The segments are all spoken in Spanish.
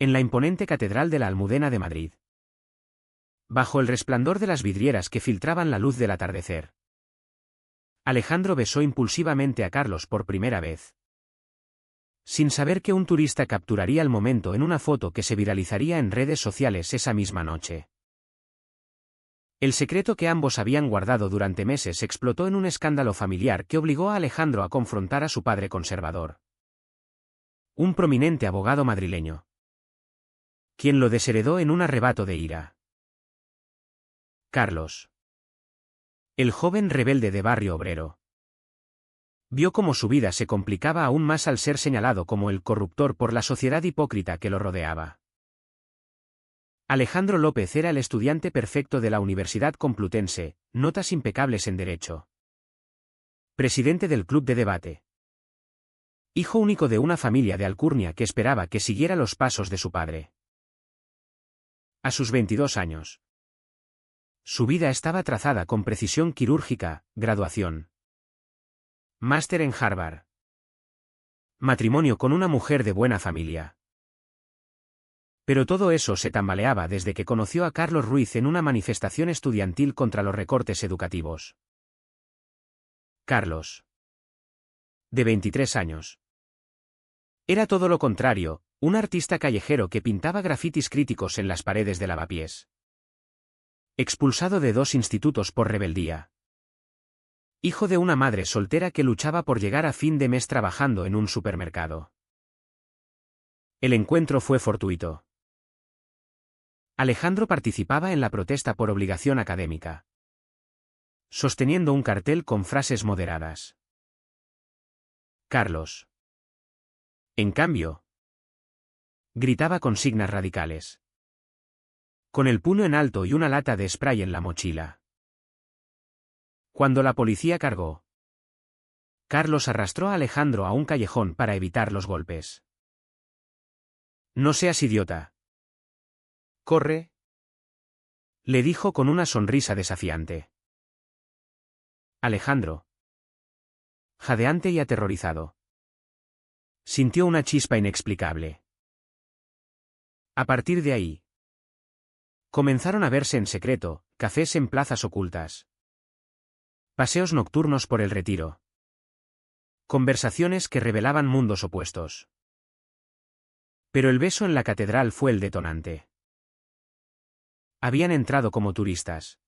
En la imponente Catedral de la Almudena de Madrid. Bajo el resplandor de las vidrieras que filtraban la luz del atardecer, Alejandro besó impulsivamente a Carlos por primera vez, sin saber que un turista capturaría el momento en una foto que se viralizaría en redes sociales esa misma noche. El secreto que ambos habían guardado durante meses explotó en un escándalo familiar que obligó a Alejandro a confrontar a su padre conservador, un prominente abogado madrileño, quien lo desheredó en un arrebato de ira. Carlos, el joven rebelde de barrio obrero, vio cómo su vida se complicaba aún más al ser señalado como el corruptor por la sociedad hipócrita que lo rodeaba. Alejandro López era el estudiante perfecto de la Universidad Complutense, notas impecables en Derecho, presidente del Club de Debate, hijo único de una familia de alcurnia que esperaba que siguiera los pasos de su padre. A sus 22 años, su vida estaba trazada con precisión quirúrgica: graduación, máster en Harvard, matrimonio con una mujer de buena familia. Pero todo eso se tambaleaba desde que conoció a Carlos Ruiz en una manifestación estudiantil contra los recortes educativos. Carlos, de 23 años, era todo lo contrario, un artista callejero que pintaba grafitis críticos en las paredes de Lavapiés. Expulsado de 2 institutos por rebeldía. Hijo de una madre soltera que luchaba por llegar a fin de mes trabajando en un supermercado. El encuentro fue fortuito. Alejandro participaba en la protesta por obligación académica, sosteniendo un cartel con frases moderadas. Carlos, en cambio, gritaba consignas radicales, con el puño en alto y una lata de spray en la mochila. Cuando la policía cargó, Carlos arrastró a Alejandro a un callejón para evitar los golpes. «No seas idiota. Corre», le dijo con una sonrisa desafiante. Alejandro, jadeante y aterrorizado, sintió una chispa inexplicable. A partir de ahí, comenzaron a verse en secreto, cafés en plazas ocultas, paseos nocturnos por el Retiro, conversaciones que revelaban mundos opuestos. Pero el beso en la catedral fue el detonante. Habían entrado como turistas,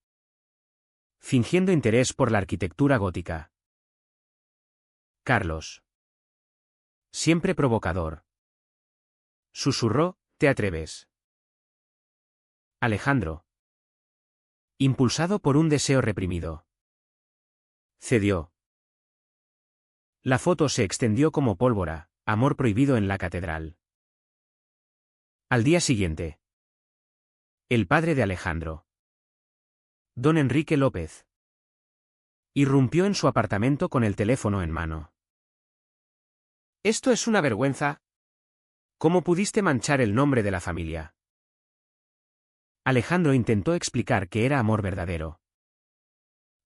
fingiendo interés por la arquitectura gótica. Carlos, siempre provocador, susurró: «¿Te atreves?». Alejandro, impulsado por un deseo reprimido, cedió. La foto se extendió como pólvora: amor prohibido en la catedral. Al día siguiente, el padre de Alejandro, don Enrique López, irrumpió en su apartamento con el teléfono en mano. «Esto es una vergüenza. ¿Cómo pudiste manchar el nombre de la familia?». Alejandro intentó explicar que era amor verdadero,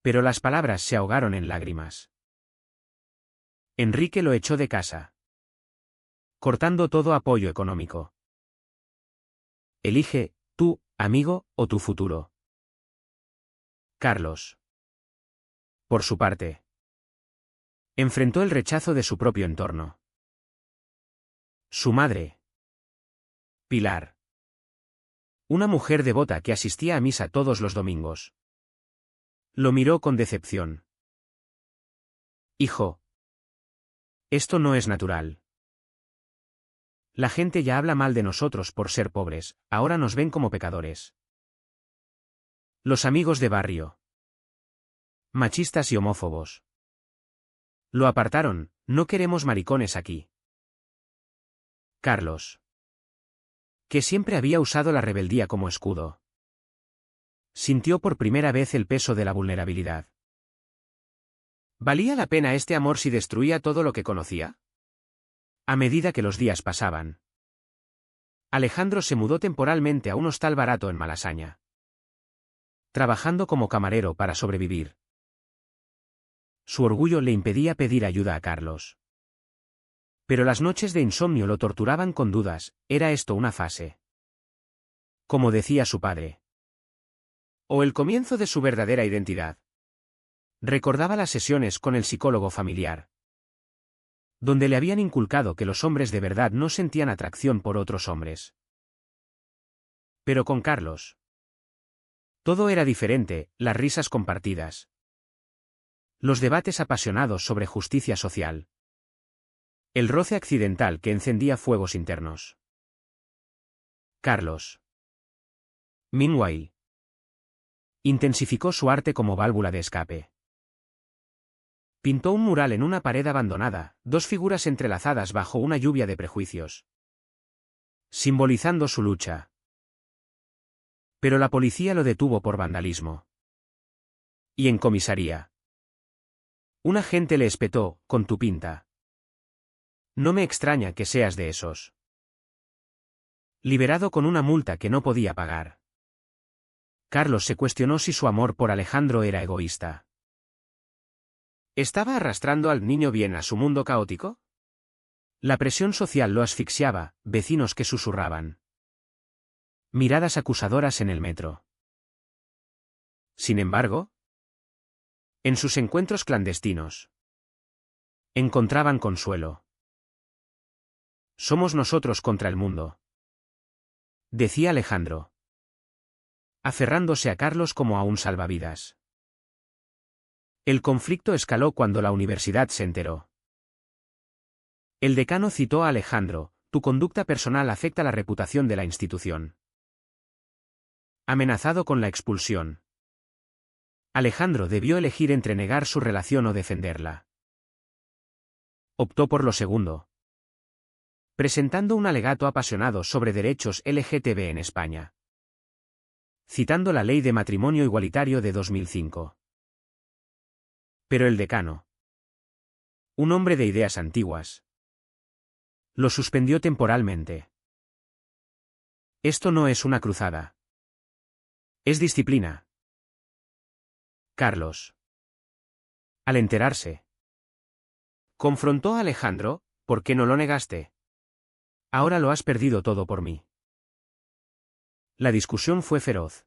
pero las palabras se ahogaron en lágrimas. Enrique lo echó de casa, cortando todo apoyo económico. «Elige, tú, amigo, o tu futuro». Carlos, por su parte, enfrentó el rechazo de su propio entorno. Su madre, Pilar, una mujer devota que asistía a misa todos los domingos, lo miró con decepción. «Hijo, esto no es natural. La gente ya habla mal de nosotros por ser pobres, ahora nos ven como pecadores». Los amigos de barrio, machistas y homófobos, lo apartaron: «No queremos maricones aquí». Carlos, que siempre había usado la rebeldía como escudo, sintió por primera vez el peso de la vulnerabilidad. ¿Valía la pena este amor si destruía todo lo que conocía? A medida que los días pasaban, Alejandro se mudó temporalmente a un hostal barato en Malasaña, trabajando como camarero para sobrevivir. Su orgullo le impedía pedir ayuda a Carlos, Pero las noches de insomnio lo torturaban con dudas, ¿era esto una fase? Como decía su padre. ¿O el comienzo de su verdadera identidad? Recordaba las sesiones con el psicólogo familiar, donde le habían inculcado que los hombres de verdad no sentían atracción por otros hombres. Pero con Carlos todo era diferente, las risas compartidas, los debates apasionados sobre justicia social, el roce accidental que encendía fuegos internos. Carlos, meanwhile, intensificó su arte como válvula de escape. Pintó un mural en una pared abandonada, dos figuras entrelazadas bajo una lluvia de prejuicios, simbolizando su lucha. Pero la policía lo detuvo por vandalismo. Y en comisaría, un agente le espetó, con tu pinta. No me extraña que seas de esos. Liberado con una multa que no podía pagar, Carlos se cuestionó si su amor por Alejandro era egoísta. ¿Estaba arrastrando al niño bien a su mundo caótico? La presión social lo asfixiaba, vecinos que susurraban, miradas acusadoras en el metro. Sin embargo, en sus encuentros clandestinos, encontraban consuelo. Somos nosotros contra el mundo, decía Alejandro, aferrándose a Carlos como a un salvavidas. El conflicto escaló cuando la universidad se enteró. El decano citó a Alejandro, tu conducta personal afecta la reputación de la institución. Amenazado con la expulsión, Alejandro debió elegir entre negar su relación o defenderla. Optó por lo segundo, presentando un alegato apasionado sobre derechos LGTB en España, citando la Ley de Matrimonio Igualitario de 2005. Pero el decano, un hombre de ideas antiguas, lo suspendió temporalmente. Esto no es una cruzada. Es disciplina. Carlos, al enterarse, confrontó a Alejandro, ¿por qué no lo negaste? Ahora lo has perdido todo por mí. La discusión fue feroz,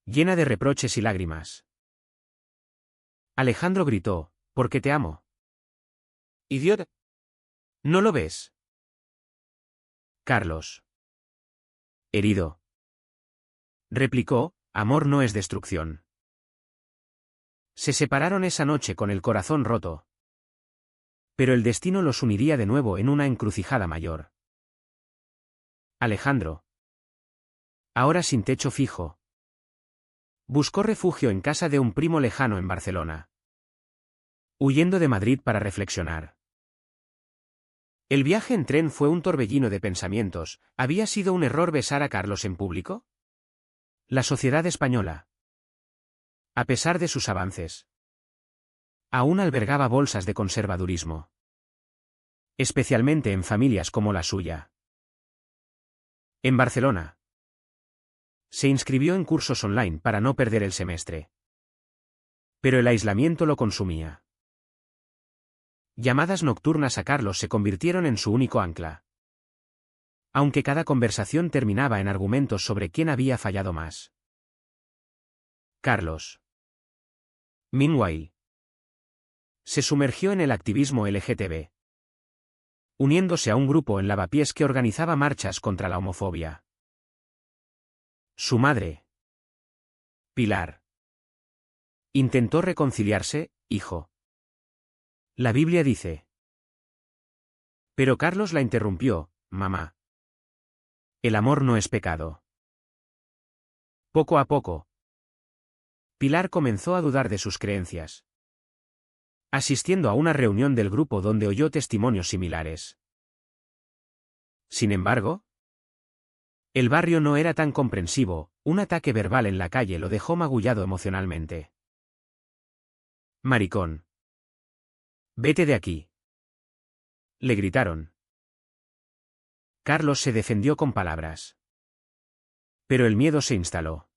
llena de reproches y lágrimas. Alejandro gritó, porque te amo. Idiota. ¿No lo ves? Carlos, herido, replicó, amor no es destrucción. Se separaron esa noche con el corazón roto. Pero el destino los uniría de nuevo en una encrucijada mayor. Alejandro, ahora sin techo fijo, buscó refugio en casa de un primo lejano en Barcelona, huyendo de Madrid para reflexionar. El viaje en tren fue un torbellino de pensamientos. ¿Había sido un error besar a Carlos en público? La sociedad española, a pesar de sus avances, aún albergaba bolsas de conservadurismo, especialmente en familias como la suya. En Barcelona, se inscribió en cursos online para no perder el semestre. Pero el aislamiento lo consumía. Llamadas nocturnas a Carlos se convirtieron en su único ancla, aunque cada conversación terminaba en argumentos sobre quién había fallado más. Carlos, meanwhile, se sumergió en el activismo LGTB, uniéndose a un grupo en Lavapiés que organizaba marchas contra la homofobia. Su madre, Pilar, intentó reconciliarse, hijo. La Biblia dice. Pero Carlos la interrumpió, mamá. El amor no es pecado. Poco a poco, Pilar comenzó a dudar de sus creencias, asistiendo a una reunión del grupo donde oyó testimonios similares. Sin embargo, el barrio no era tan comprensivo, un ataque verbal en la calle lo dejó magullado emocionalmente. Maricón. Vete de aquí. Le gritaron. Carlos se defendió con palabras. Pero el miedo se instaló.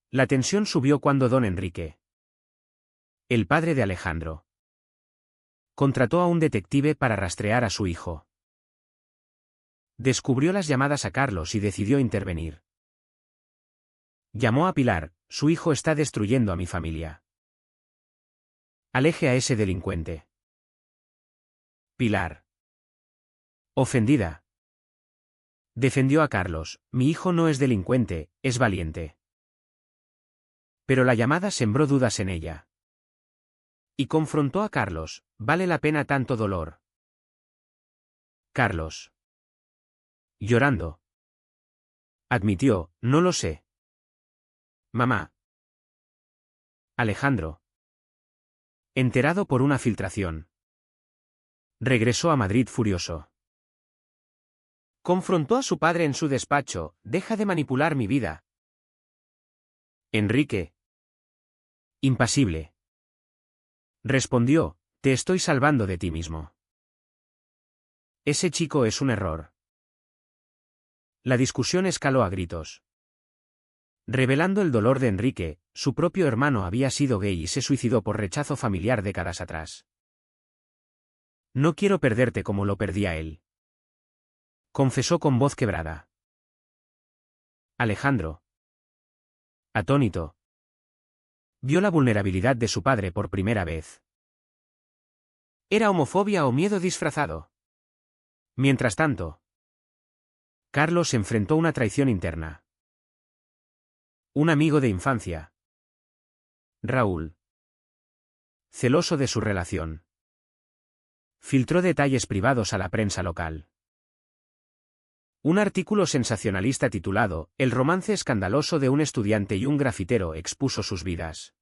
La tensión subió cuando don Enrique, el padre de Alejandro, Contrató a un detective para rastrear a su hijo. Descubrió las llamadas a Carlos y decidió intervenir. Llamó a Pilar: su hijo está destruyendo a mi familia. Aleje a ese delincuente. Pilar, ofendida, defendió a Carlos: mi hijo no es delincuente, es valiente. Pero la llamada sembró dudas en ella. Y confrontó a Carlos: ¿vale la pena tanto dolor? Carlos, llorando, admitió: no lo sé. Mamá. Alejandro, enterado por una filtración, regresó a Madrid furioso. Confrontó a su padre en su despacho: deja de manipular mi vida. Enrique, impasible, respondió: te estoy salvando de ti mismo. Ese chico es un error. La discusión escaló a gritos. Revelando el dolor de Enrique: su propio hermano había sido gay y se suicidó por rechazo familiar décadas atrás. No quiero perderte como lo perdía él, confesó con voz quebrada. Alejandro, atónito, vio la vulnerabilidad de su padre por primera vez. ¿Era homofobia o miedo disfrazado? Mientras tanto, Carlos enfrentó una traición interna. Un amigo de infancia, Raúl, celoso de su relación, filtró detalles privados a la prensa local. Un artículo sensacionalista titulado «El romance escandaloso de un estudiante y un grafitero» expuso sus vidas.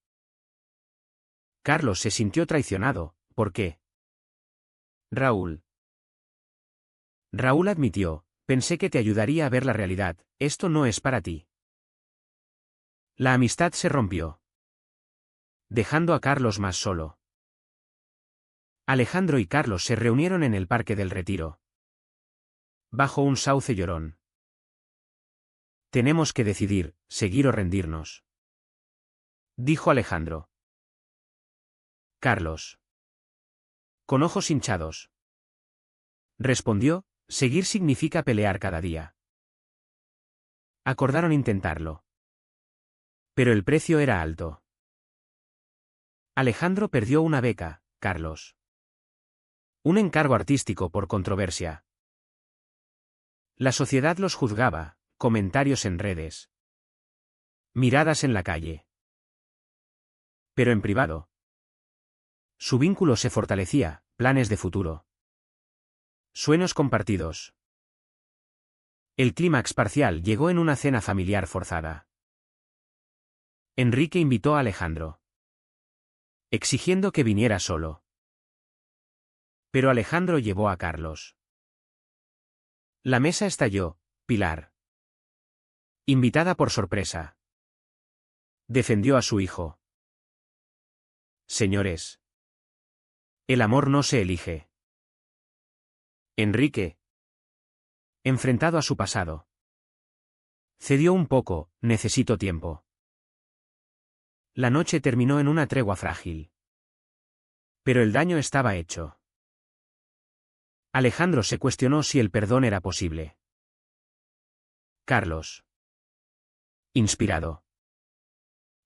Carlos se sintió traicionado. ¿Por qué? Raúl admitió: pensé que te ayudaría a ver la realidad, esto no es para ti. La amistad se rompió, dejando a Carlos más solo. Alejandro y Carlos se reunieron en el Parque del Retiro, bajo un sauce llorón. Tenemos que decidir, seguir o rendirnos, dijo Alejandro. Carlos, con ojos hinchados, respondió: seguir significa pelear cada día. Acordaron intentarlo. Pero el precio era alto. Alejandro perdió una beca, Carlos un encargo artístico por controversia. La sociedad los juzgaba: comentarios en redes, miradas en la calle. Pero en privado, su vínculo se fortalecía: planes de futuro, sueños compartidos. El clímax parcial llegó en una cena familiar forzada. Enrique invitó a Alejandro, exigiendo que viniera solo. Pero Alejandro llevó a Carlos. La mesa estalló. Pilar, invitada por sorpresa, defendió a su hijo. Señores, el amor no se elige. Enrique, enfrentado a su pasado, cedió un poco: necesito tiempo. La noche terminó en una tregua frágil. Pero el daño estaba hecho. Alejandro se cuestionó si el perdón era posible. Carlos, inspirado,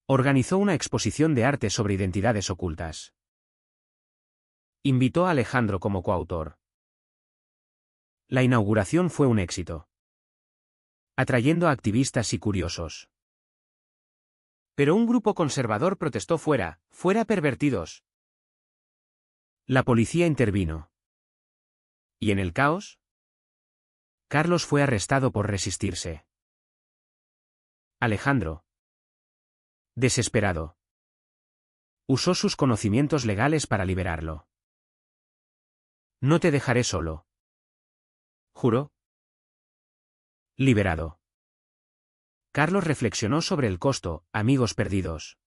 organizó una exposición de arte sobre identidades ocultas. Invitó a Alejandro como coautor. La inauguración fue un éxito, atrayendo a activistas y curiosos. Pero un grupo conservador protestó: fuera pervertidos. La policía intervino. ¿Y en el caos? Carlos fue arrestado por resistirse. Alejandro, desesperado, usó sus conocimientos legales para liberarlo. No te dejaré solo, juró. Liberado, Carlos reflexionó sobre el costo: amigos perdidos,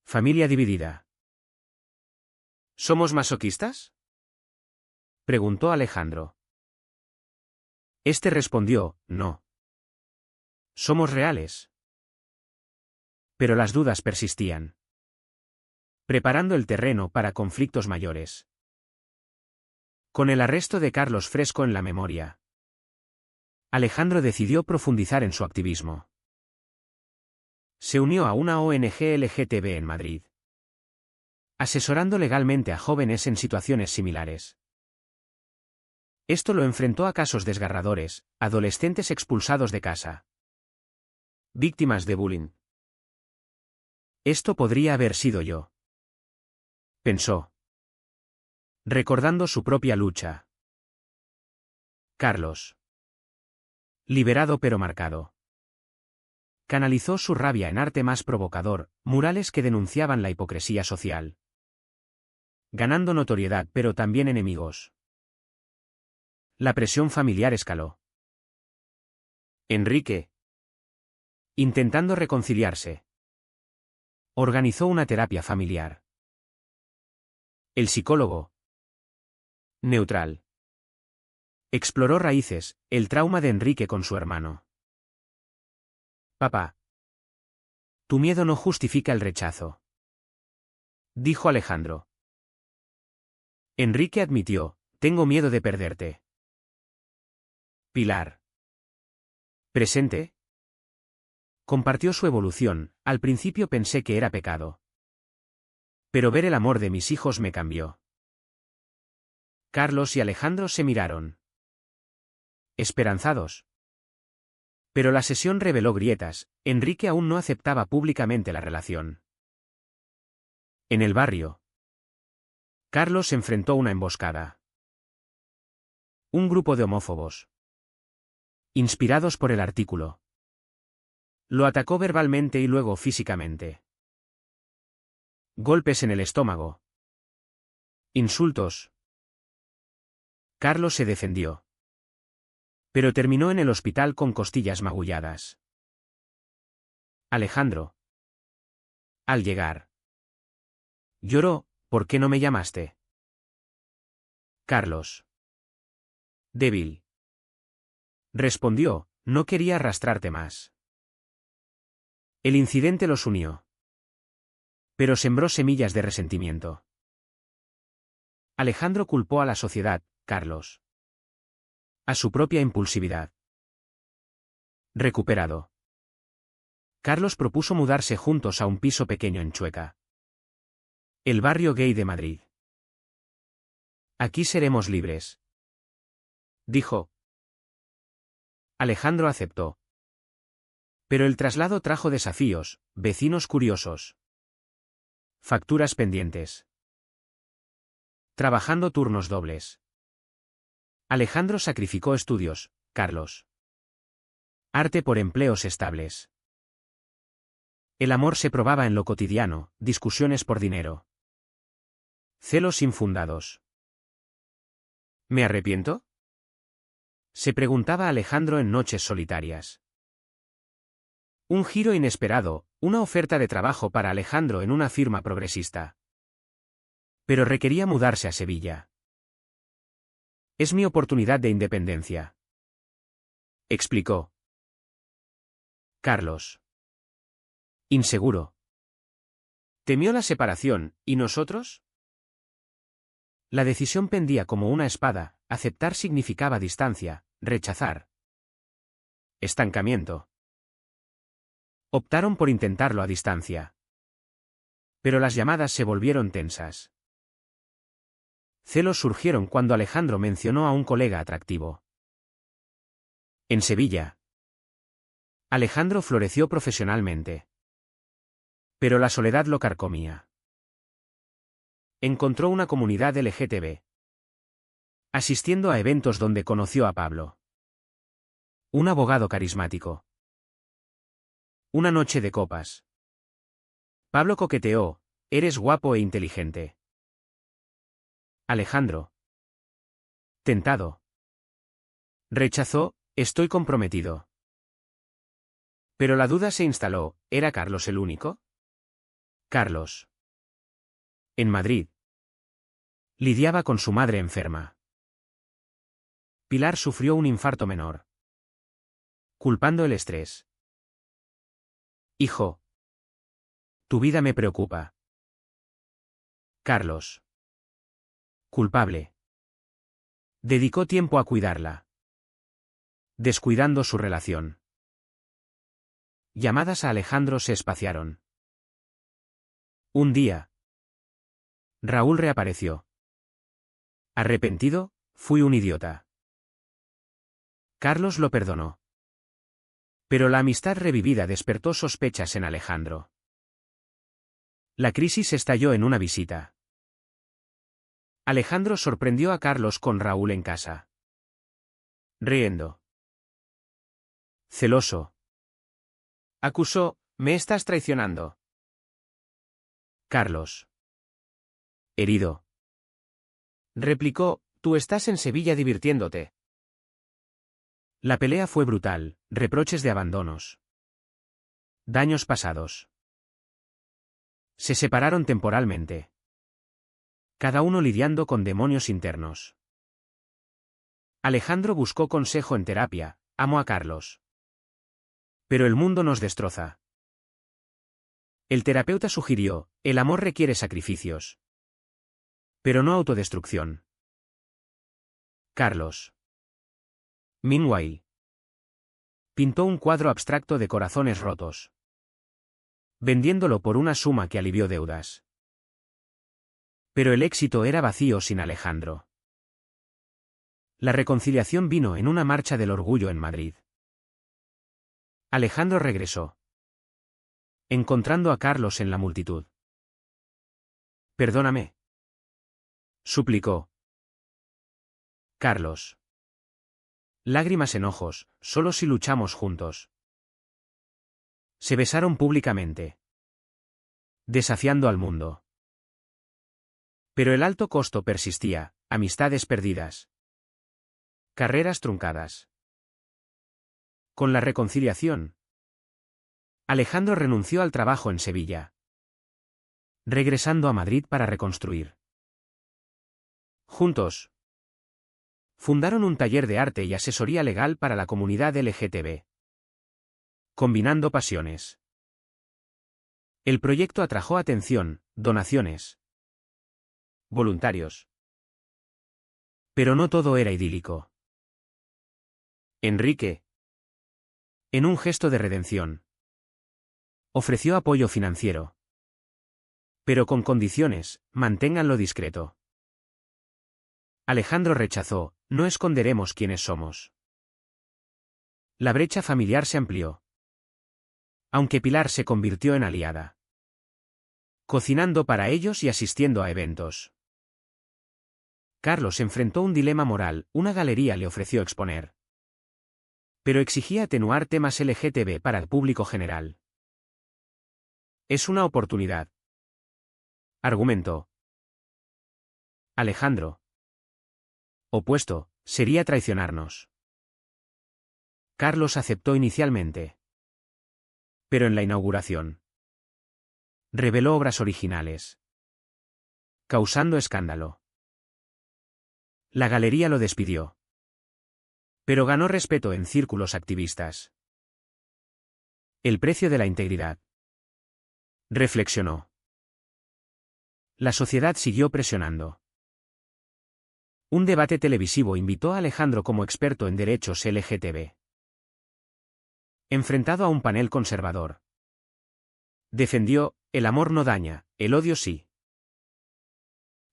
familia dividida. ¿Somos masoquistas?, preguntó Alejandro. Este respondió: no. Somos reales. Pero las dudas persistían, preparando el terreno para conflictos mayores. Con el arresto de Carlos fresco en la memoria, Alejandro decidió profundizar en su activismo. Se unió a una ONG LGTB en Madrid, asesorando legalmente a jóvenes en situaciones similares. Esto lo enfrentó a casos desgarradores, adolescentes expulsados de casa, víctimas de bullying. Esto podría haber sido yo, pensó, recordando su propia lucha. Carlos, liberado pero marcado, canalizó su rabia en arte más provocador, murales que denunciaban la hipocresía social, ganando notoriedad pero también enemigos. La presión familiar escaló. Enrique, intentando reconciliarse, organizó una terapia familiar. El psicólogo, neutral, exploró raíces, el trauma de Enrique con su hermano. Papá, tu miedo no justifica el rechazo, dijo Alejandro. Enrique admitió, tengo miedo de perderte. Pilar, presente, compartió su evolución. Al principio pensé que era pecado, pero ver el amor de mis hijos me cambió. Carlos y Alejandro se miraron, esperanzados. Pero la sesión reveló grietas. Enrique aún no aceptaba públicamente la relación. En el barrio, Carlos enfrentó una emboscada. Un grupo de homófobos, inspirados por el artículo, lo atacó verbalmente y luego físicamente. Golpes en el estómago. Insultos. Carlos se defendió, pero terminó en el hospital con costillas magulladas. Alejandro, al llegar, lloró, ¿por qué no me llamaste? Carlos, débil, respondió, no quería arrastrarte más. El incidente los unió, pero sembró semillas de resentimiento. Alejandro culpó a la sociedad, Carlos, a su propia impulsividad. Recuperado, Carlos propuso mudarse juntos a un piso pequeño en Chueca, el barrio gay de Madrid. Aquí seremos libres, dijo. Alejandro aceptó. Pero el traslado trajo desafíos, vecinos curiosos, facturas pendientes, trabajando turnos dobles. Alejandro sacrificó estudios, Carlos. Arte por empleos estables. El amor se probaba en lo cotidiano, discusiones por dinero. Celos infundados. ¿Me arrepiento? Se preguntaba Alejandro en noches solitarias. Un giro inesperado, una oferta de trabajo para Alejandro en una firma progresista. Pero requería mudarse a Sevilla. Es mi oportunidad de independencia, explicó. Carlos, inseguro, temió la separación, ¿y nosotros? La decisión pendía como una espada, aceptar significaba distancia, rechazar estancamiento. Optaron por intentarlo a distancia. Pero las llamadas se volvieron tensas. Celos surgieron cuando Alejandro mencionó a un colega atractivo. En Sevilla, Alejandro floreció profesionalmente. Pero la soledad lo carcomía. Encontró una comunidad LGTB, asistiendo a eventos donde conoció a Pablo, un abogado carismático. Una noche de copas. Pablo coqueteó, eres guapo e inteligente. Alejandro, tentado, rechazó, estoy comprometido. Pero la duda se instaló, ¿era Carlos el único? Carlos, en Madrid, lidiaba con su madre enferma. Pilar sufrió un infarto menor, culpando el estrés. Hijo, tu vida me preocupa. Carlos, culpable. Dedicó tiempo a cuidarla, descuidando su relación. Llamadas a Alejandro se espaciaron. Un día, Raúl reapareció. Arrepentido, fui un idiota. Carlos lo perdonó. Pero la amistad revivida despertó sospechas en Alejandro. La crisis estalló en una visita. Alejandro sorprendió a Carlos con Raúl en casa. Riendo. Celoso. Acusó, me estás traicionando. Carlos. Herido. Replicó, tú estás en Sevilla divirtiéndote. La pelea fue brutal, reproches de abandonos. Daños pasados. Se separaron temporalmente. Cada uno lidiando con demonios internos. Alejandro buscó consejo en terapia, amo a Carlos. Pero el mundo nos destroza. El terapeuta sugirió, el amor requiere sacrificios. Pero no autodestrucción. Carlos. Meanwhile. Pintó un cuadro abstracto de corazones rotos. Vendiéndolo por una suma que alivió deudas. Pero el éxito era vacío sin Alejandro. La reconciliación vino en una marcha del orgullo en Madrid. Alejandro regresó. Encontrando a Carlos en la multitud. Perdóname. Suplicó. Carlos. Lágrimas en ojos, solo si luchamos juntos. Se besaron públicamente. Desafiando al mundo. Pero el alto costo persistía, amistades perdidas. Carreras truncadas. Con la reconciliación, Alejandro renunció al trabajo en Sevilla. Regresando a Madrid para reconstruir. Juntos. Fundaron un taller de arte y asesoría legal para la comunidad LGTB. Combinando pasiones. El proyecto atrajo atención, donaciones. Voluntarios. Pero no todo era idílico. Enrique, en un gesto de redención, ofreció apoyo financiero. Pero con condiciones, manténganlo discreto. Alejandro rechazó, no esconderemos quiénes somos. La brecha familiar se amplió. Aunque Pilar se convirtió en aliada. Cocinando para ellos y asistiendo a eventos. Carlos enfrentó un dilema moral, una galería le ofreció exponer. Pero exigía atenuar temas LGTB para el público general. Es una oportunidad. Argumentó. Alejandro. Opuesto, sería traicionarnos. Carlos aceptó inicialmente. Pero en la inauguración. Reveló obras originales. Causando escándalo. La galería lo despidió. Pero ganó respeto en círculos activistas. El precio de la integridad. Reflexionó. La sociedad siguió presionando. Un debate televisivo invitó a Alejandro como experto en derechos LGTB. Enfrentado a un panel conservador. Defendió, el amor no daña, el odio sí.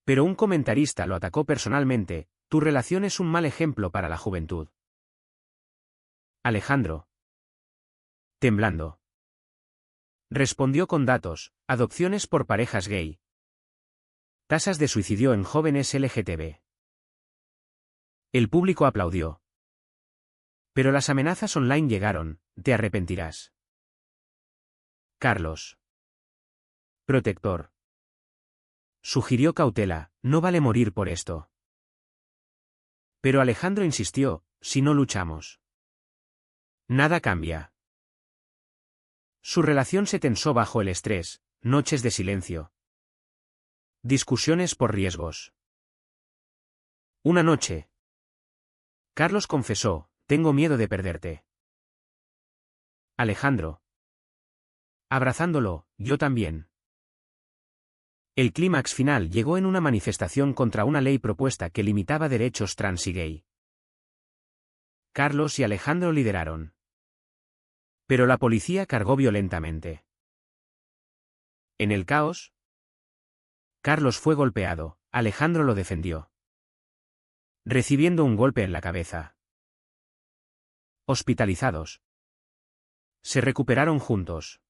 Pero un comentarista lo atacó personalmente, tu relación es un mal ejemplo para la juventud. Alejandro. Temblando. Respondió con datos, adopciones por parejas gay. Tasas de suicidio en jóvenes LGTB. El público aplaudió. Pero las amenazas online llegaron, te arrepentirás. Carlos. Protector. Sugirió cautela, no vale morir por esto. Pero Alejandro insistió, si no luchamos. Nada cambia. Su relación se tensó bajo el estrés, noches de silencio. Discusiones por riesgos. Una noche. Carlos confesó, tengo miedo de perderte. Alejandro. Abrazándolo, yo también. El clímax final llegó en una manifestación contra una ley propuesta que limitaba derechos trans y gay. Carlos y Alejandro lideraron. Pero la policía cargó violentamente. En el caos, Carlos fue golpeado, Alejandro lo defendió, recibiendo un golpe en la cabeza. Hospitalizados. Se recuperaron juntos.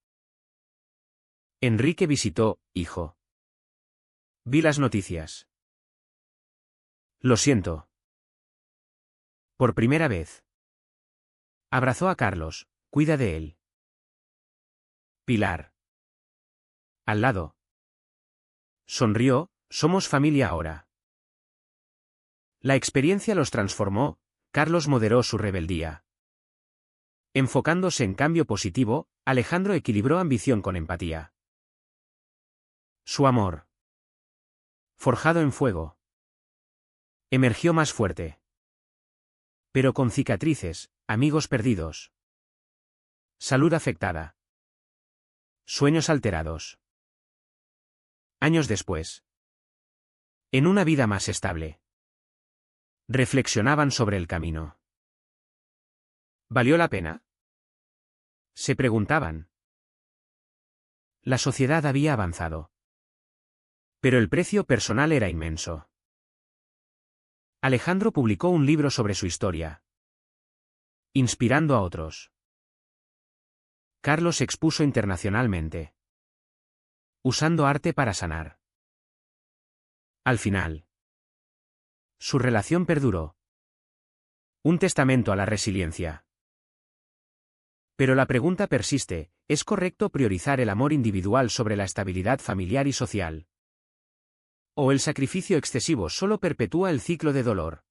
Enrique visitó, hijo. Vi las noticias. Lo siento. Por primera vez. Abrazó a Carlos, cuida de él. Pilar. Al lado. Sonrió, somos familia ahora. La experiencia los transformó, Carlos moderó su rebeldía. Enfocándose en cambio positivo, Alejandro equilibró ambición con empatía. Su amor, forjado en fuego, emergió más fuerte. Pero con cicatrices, amigos perdidos. Salud afectada. Sueños alterados. Años después. En una vida más estable. Reflexionaban sobre el camino. ¿Valió la pena? Se preguntaban. La sociedad había avanzado. Pero el precio personal era inmenso. Alejandro publicó un libro sobre su historia. Inspirando a otros. Carlos se expuso internacionalmente. Usando arte para sanar. Al final. Su relación perduró. Un testamento a la resiliencia. Pero la pregunta persiste, ¿es correcto priorizar el amor individual sobre la estabilidad familiar y social? ¿O el sacrificio excesivo solo perpetúa el ciclo de dolor?